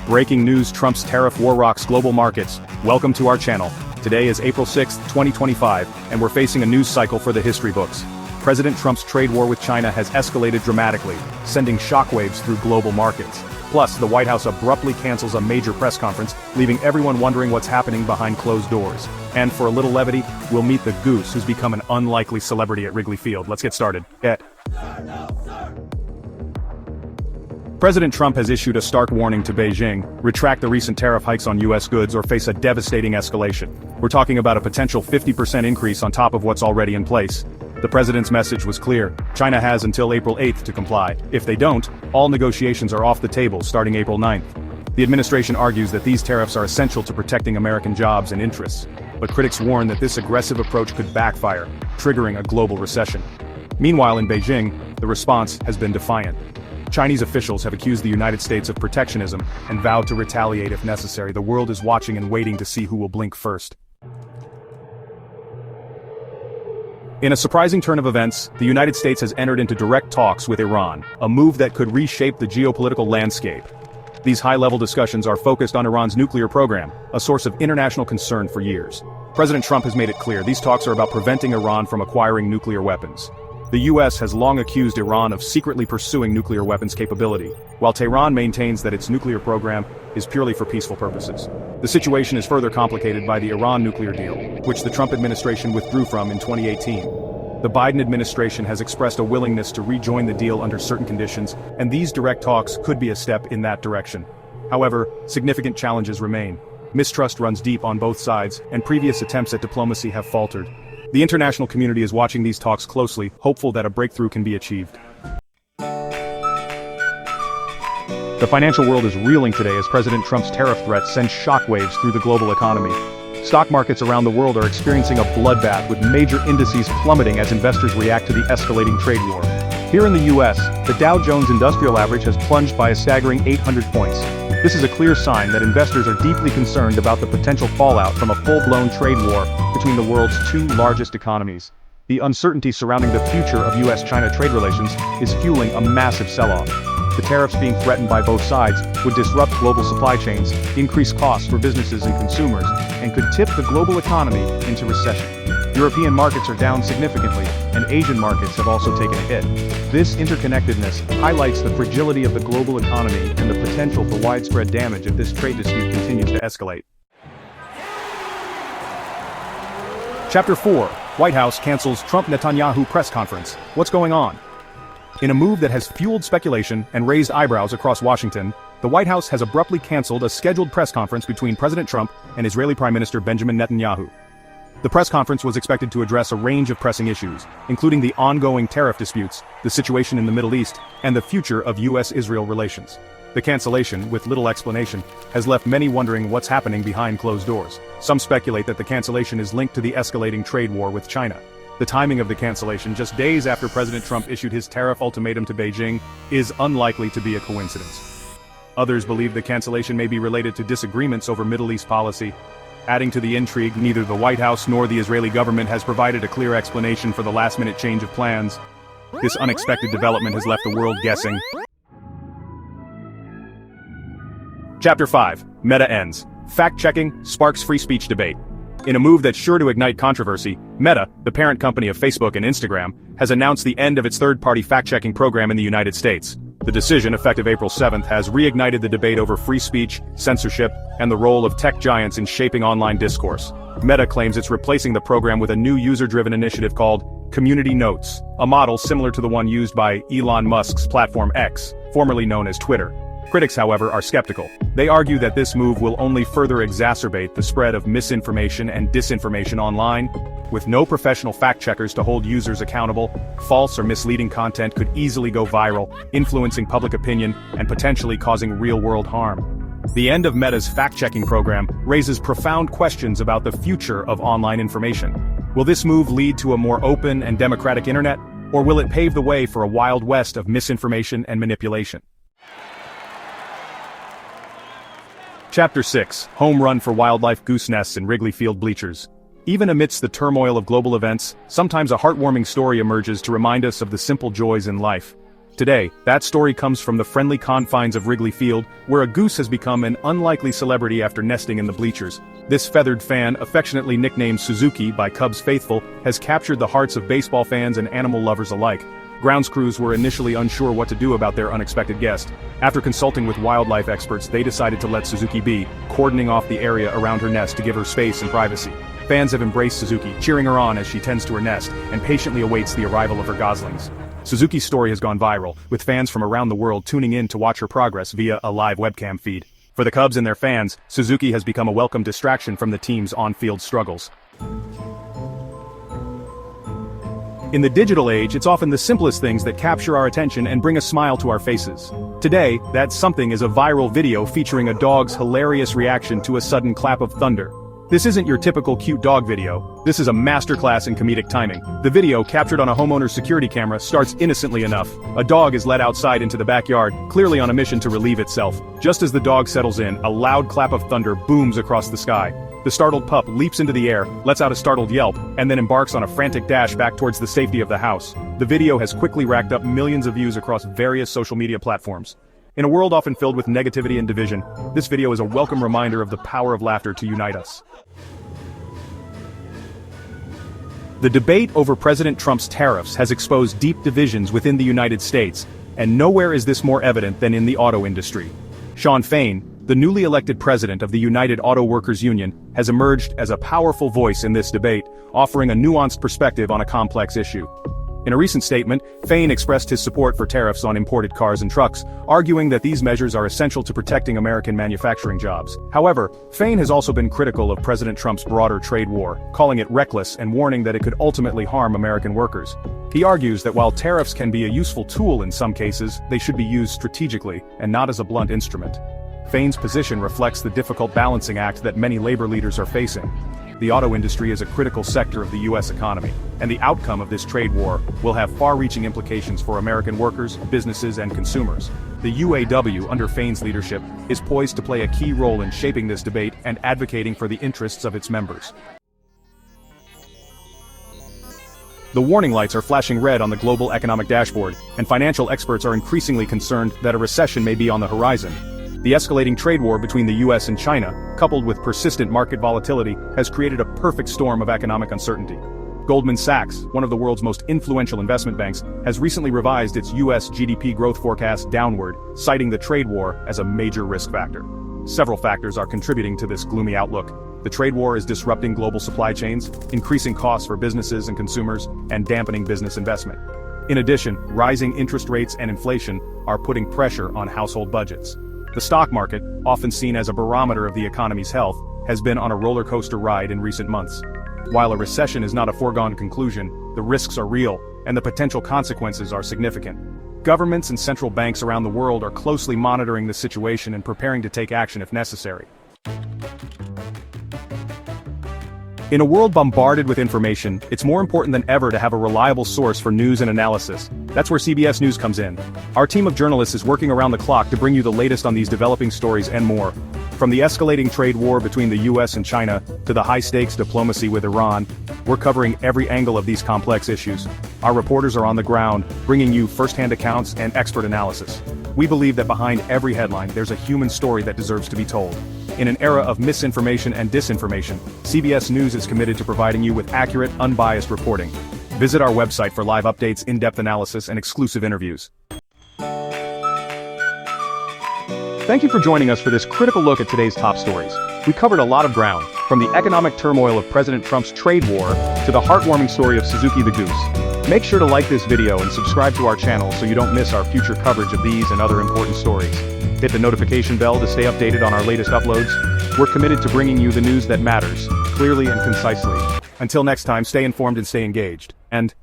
Breaking news: Trump's tariff war rocks global markets. Welcome to our channel. Today is April 6, 2025, and we're facing a news cycle for the history books. President Trump's trade war with China has escalated dramatically, sending shockwaves through global markets. Plus, the White House abruptly cancels a major press conference, leaving everyone wondering what's happening behind closed doors. And for a little levity, we'll meet the Goose, who's become an unlikely celebrity at Wrigley Field. Let's get started. President Trump has issued a stark warning to Beijing: retract the recent tariff hikes on U.S. goods or face a devastating escalation. We're talking about a potential 50% increase on top of what's already in place. The president's message was clear: China has until April 8th to comply. If they don't, all negotiations are off the table starting April 9th. The administration argues that these tariffs are essential to protecting American jobs and interests, but critics warn that this aggressive approach could backfire, triggering a global recession. Meanwhile, in Beijing, the response has been defiant. Chinese officials have accused the United States of protectionism and vowed to retaliate if necessary. The world is watching and waiting to see who will blink first. In a surprising turn of events, the United States has entered into direct talks with Iran, a move that could reshape the geopolitical landscape. These high-level discussions are focused on Iran's nuclear program, a source of international concern for years. President Trump has made it clear these talks are about preventing Iran from acquiring nuclear weapons. The U.S. has long accused Iran of secretly pursuing nuclear weapons capability, while Tehran maintains that its nuclear program is purely for peaceful purposes. The situation is further complicated by the Iran nuclear deal, which the Trump administration withdrew from in 2018. The Biden administration has expressed a willingness to rejoin the deal under certain conditions, and these direct talks could be a step in that direction. However, significant challenges remain. Mistrust runs deep on both sides, and previous attempts at diplomacy have faltered. The international community is watching these talks closely, hopeful that a breakthrough can be achieved. The financial world is reeling today as President Trump's tariff threats send shockwaves through the global economy. Stock markets around the world are experiencing a bloodbath, with major indices plummeting as investors react to the escalating trade war. Here in the U.S., the Dow Jones Industrial Average has plunged by a staggering 800 points. This is a clear sign that investors are deeply concerned about the potential fallout from a full-blown trade war between the world's two largest economies. The uncertainty surrounding the future of U.S.-China trade relations is fueling a massive sell-off. The tariffs being threatened by both sides would disrupt global supply chains, increase costs for businesses and consumers, and could tip the global economy into recession. European markets are down significantly, and Asian markets have also taken a hit. This interconnectedness highlights the fragility of the global economy and the potential for widespread damage if this trade dispute continues to escalate. Chapter 4: White House cancels Trump-Netanyahu press conference. What's going on? In a move that has fueled speculation and raised eyebrows across Washington, the White House has abruptly canceled a scheduled press conference between President Trump and Israeli Prime Minister Benjamin Netanyahu. The press conference was expected to address a range of pressing issues, including the ongoing tariff disputes, the situation in the Middle East, and the future of U.S.-Israel relations. The cancellation, with little explanation, has left many wondering what's happening behind closed doors. Some speculate that the cancellation is linked to the escalating trade war with China. The timing of the cancellation, just days after President Trump issued his tariff ultimatum to Beijing, is unlikely to be a coincidence. Others believe the cancellation may be related to disagreements over Middle East policy. Adding to the intrigue, neither the White House nor the Israeli government has provided a clear explanation for the last-minute change of plans. This unexpected development has left the world guessing. Chapter 5: Meta ends. Fact-checking sparks free speech debate. In a move that's sure to ignite controversy, Meta, the parent company of Facebook and Instagram, has announced the end of its third-party fact-checking program in the United States. The decision, effective April 7th, has reignited the debate over free speech, censorship, and the role of tech giants in shaping online discourse. Meta claims it's replacing the program with a new user-driven initiative called Community Notes, a model similar to the one used by Elon Musk's platform X, formerly known as Twitter. Critics, however, are skeptical. They argue that this move will only further exacerbate the spread of misinformation and disinformation online. With no professional fact-checkers to hold users accountable, false or misleading content could easily go viral, influencing public opinion and potentially causing real-world harm. The end of Meta's fact-checking program raises profound questions about the future of online information. Will this move lead to a more open and democratic internet, or will it pave the way for a wild west of misinformation and manipulation? Chapter 6: Home run for wildlife goose nests in Wrigley Field bleachers. Even amidst the turmoil of global events, sometimes a heartwarming story emerges to remind us of the simple joys in life. Today, that story comes from the friendly confines of Wrigley Field, where a goose has become an unlikely celebrity after nesting in the bleachers. This feathered fan, affectionately nicknamed Suzuki by Cubs faithful, has captured the hearts of baseball fans and animal lovers alike. Grounds crews were initially unsure what to do about their unexpected guest. After consulting with wildlife experts, they decided to let Suzuki be, cordoning off the area around her nest to give her space and privacy. Fans have embraced Suzuki, cheering her on as she tends to her nest, and patiently awaits the arrival of her goslings. Suzuki's story has gone viral, with fans from around the world tuning in to watch her progress via a live webcam feed. For the Cubs and their fans, Suzuki has become a welcome distraction from the team's on-field struggles. In the digital age, it's often the simplest things that capture our attention and bring a smile to our faces. Today, that something is a viral video featuring a dog's hilarious reaction to a sudden clap of thunder. This isn't your typical cute dog video. This is a masterclass in comedic timing. The video, captured on a homeowner's security camera, starts innocently enough. A dog is led outside into the backyard, clearly on a mission to relieve itself. Just as the dog settles in, a loud clap of thunder booms across the sky. The startled pup leaps into the air, lets out a startled yelp, and then embarks on a frantic dash back towards the safety of the house. The video has quickly racked up millions of views across various social media platforms. In a world often filled with negativity and division, this video is a welcome reminder of the power of laughter to unite us. The debate over President Trump's tariffs has exposed deep divisions within the United States, and nowhere is this more evident than in the auto industry. Shawn Fain, the newly elected president of the United Auto Workers Union, has emerged as a powerful voice in this debate, offering a nuanced perspective on a complex issue. In a recent statement, Fain expressed his support for tariffs on imported cars and trucks, arguing that these measures are essential to protecting American manufacturing jobs. However, Fain has also been critical of President Trump's broader trade war, calling it reckless and warning that it could ultimately harm American workers. He argues that while tariffs can be a useful tool in some cases, they should be used strategically, and not as a blunt instrument. Fain's position reflects the difficult balancing act that many labor leaders are facing. The auto industry is a critical sector of the U.S. economy, and the outcome of this trade war will have far-reaching implications for American workers, businesses, and consumers. The UAW, under Fain's leadership, is poised to play a key role in shaping this debate and advocating for the interests of its members. The warning lights are flashing red on the global economic dashboard, and financial experts are increasingly concerned that a recession may be on the horizon. The escalating trade war between the US and China, coupled with persistent market volatility, has created a perfect storm of economic uncertainty. Goldman Sachs, one of the world's most influential investment banks, has recently revised its US GDP growth forecast downward, citing the trade war as a major risk factor. Several factors are contributing to this gloomy outlook. The trade war is disrupting global supply chains, increasing costs for businesses and consumers, and dampening business investment. In addition, rising interest rates and inflation are putting pressure on household budgets. The stock market, often seen as a barometer of the economy's health, has been on a roller coaster ride in recent months. While a recession is not a foregone conclusion, the risks are real, and the potential consequences are significant. Governments and central banks around the world are closely monitoring the situation and preparing to take action if necessary. In a world bombarded with information, it's more important than ever to have a reliable source for news and analysis. That's where CBS News comes in. Our team of journalists is working around the clock to bring you the latest on these developing stories and more. From the escalating trade war between the US and China, to the high-stakes diplomacy with Iran, we're covering every angle of these complex issues. Our reporters are on the ground, bringing you first-hand accounts and expert analysis. We believe that behind every headline, there's a human story that deserves to be told. In an era of misinformation and disinformation, CBS News is committed to providing you with accurate, unbiased reporting. Visit our website for live updates, in-depth analysis, and exclusive interviews. Thank you for joining us for this critical look at today's top stories. We covered a lot of ground, from the economic turmoil of President Trump's trade war to the heartwarming story of Suzuki the Goose. Make sure to like this video and subscribe to our channel so you don't miss our future coverage of these and other important stories. Hit the notification bell to stay updated on our latest uploads. We're committed to bringing you the news that matters, clearly and concisely. Until next time, stay informed and stay engaged. And